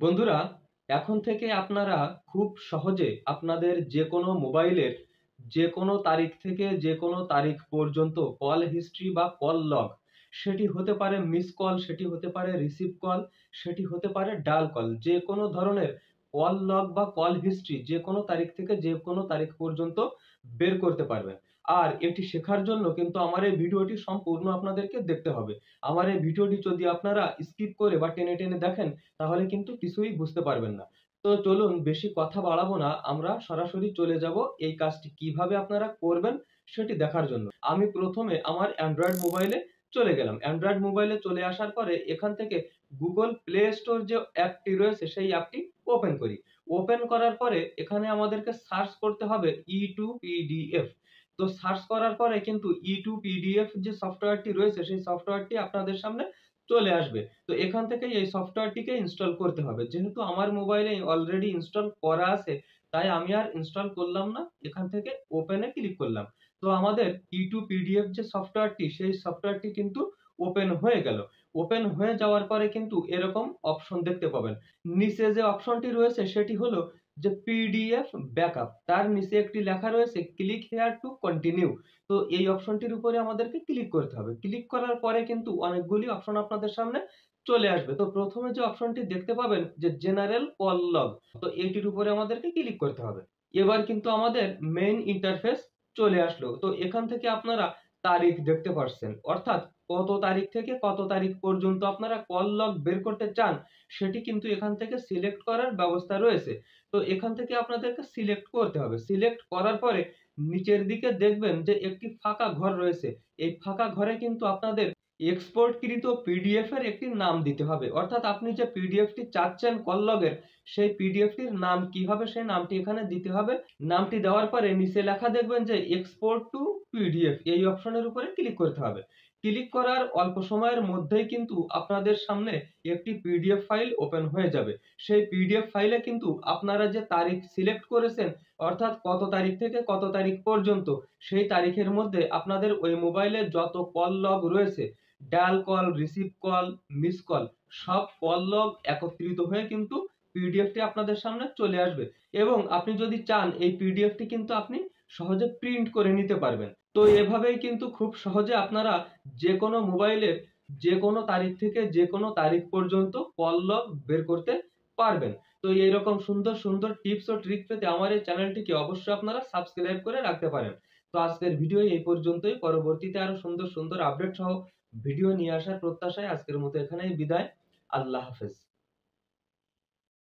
বন্ধুরা, এখন থেকে আপনারা খুব সহজে আপনাদের যে কোনো মোবাইলের যে কোনো তারিখ থেকে যে কোনো তারিখ পর্যন্ত কল হিস্ট্রি বা কল লগ, সেটি হতে পারে মিস কল, সেটি হতে পারে রিসিভ কল, সেটি হতে পারে ডায়াল কল, যে কোনো ধরনের কল লগ বা কল হিস্ট্রি যে কোনো তারিখ থেকে যে কোনো তারিখ পর্যন্ত বের করতে পারবেন। আর এটি শেখার জন্য কিন্তু আমার এই ভিডিওটি সম্পূর্ণ আপনাদেরকে দেখতে হবে। আমার এই ভিডিওটি যদি আপনারা স্কিপ করে বা টেনে টেনে দেখেন, তাহলে কিন্তু কিছুই বুঝতে পারবেন না। তো চলুন বেশি কথা বাড়াবো না, আমরা সরাসরি চলে যাব এই কাজটি কিভাবে আপনারা করবেন সেটি দেখার জন্য। আমি প্রথমে আমার অ্যান্ড্রয়েড মোবাইলে চলে গেলাম। অ্যান্ড্রয়েড মোবাইলে চলে আসার পরে এখান থেকে গুগল প্লে স্টোর যে অ্যাপটি রয়েছে সেই অ্যাপটি ওপেন করি। ওপেন করার পরে এখানে আমাদেরকে সার্চ করতে হবে E2PDF। তো সার্চ করার পরে কিন্তু E2PDF যে সফটওয়্যারটি রয়েছে সেই সফটওয়্যারটি আপনাদের সামনে চলে আসবে। তো এখান থেকে এই সফটওয়্যারটিকে ইনস্টল করতে হবে। যেহেতু আমার মোবাইলে অলরেডি ইনস্টল করা আছে, তাই আমি আর ইনস্টল করলাম না, এখান থেকে ওপেনে ক্লিক করলাম। তো আমাদের E2PDF যে সফটওয়্যারটি সেই সফটওয়্যারটি কিন্তু ওপেন হয়ে গেল। ওপেন হয়ে যাওয়ার পরে কিন্তু এরকম অপশন দেখতে পাবেন। নিচে যে অপশনটি রয়েছে সেটি হলো যে পিডিএফ ব্যাকআপ, তার নিচে একটি লেখা রয়েছে ক্লিক হেয়ার টু কন্টিনিউ। তো এই অপশনটির উপরে আমাদেরকে ক্লিক করতে হবে। ক্লিক করার পরে কিন্তু অনেকগুলি অপশন আপনাদের সামনে চলে আসবে। তো প্রথমে যে অপশনটি দেখতে পাবেন যে জেনারেল কল লগ, তো এইটির উপরে আমাদেরকে ক্লিক করতে হবে। এবার কিন্তু আমাদের মেইন ইন্টারফেস চলে আসলো। তো এখান থেকে আপনারা তারিখ দেখতে পাচ্ছেন, অর্থাৎ কত তারিখ থেকে কত তারিখ পর্যন্ত আপনারা কল লগ বের করতে চান সেটি কিন্তু এখান থেকে সিলেক্ট করার ব্যবস্থা রয়েছে। তো এখান থেকে আপনাদেরকে সিলেক্ট করতে হবে। সিলেক্ট করার পরে নিচের দিকে দেখবেন যে একটি ফাঁকা ঘর রয়েছে। এই ফাঁকা ঘরে কিন্তু আপনাদের এক্সপোর্টকৃত পিডিএফ এর একটি নাম দিতে হবে। অর্থাৎ আপনি যে পিডিএফটি চাচ্ছেন কল লগের, সেই পিডিএফটির নাম কি হবে সেই নামটি এখানে দিতে হবে। নামটি দেওয়ার পরে নিচে লেখা দেখবেন যে এক্সপোর্ট টু পিডিএফ, এই অপশনের উপরে ক্লিক করতে হবে। ক্লিক করার অল্প সময়ের মধ্যেই কিন্তু আপনাদের সামনে একটি পিডিএফ ফাইল ওপেন হয়ে যাবে। সেই পিডিএফ ফাইলে কিন্তু আপনারা যে তারিখ সিলেক্ট করেছেন, অর্থাৎ কত তারিখ থেকে কত তারিখ পর্যন্ত, সেই তারিখের মধ্যে আপনাদের ওই মোবাইলে যত কল লগ রয়েছে, dial call, receive call, miss call, সব কল লগ একত্রিত হয়ে কিন্তু পিডিএফটি আপনাদের সামনে চলে আসবে। এবং আপনি যদি চান এই পিডিএফটি কিন্তু আপনি সহজে প্রিন্ট করে নিতে পারবেন। তো এভাবেই কিন্তু খুব সহজে আপনারা যে কোনো মোবাইলের যে কোনো তারিখ থেকে যে কোনো তারিখ পর্যন্ত কল লগ বের করতে পারবেন। তো এইরকম সুন্দর সুন্দর টিপস ও ট্রিক পেতে আমার এই চ্যানেলটিকে অবশ্যই আপনারা সাবস্ক্রাইব করে রাখতে পারেন। তো আজকের ভিডিও এই পর্যন্তই। পরবর্তীতে আরো সুন্দর সুন্দর আপডেট সহ ভিডিও নিয়ে আসার প্রত্যাশায় আজকের মতো এখানেই বিদায়। আল্লাহ হাফেজ।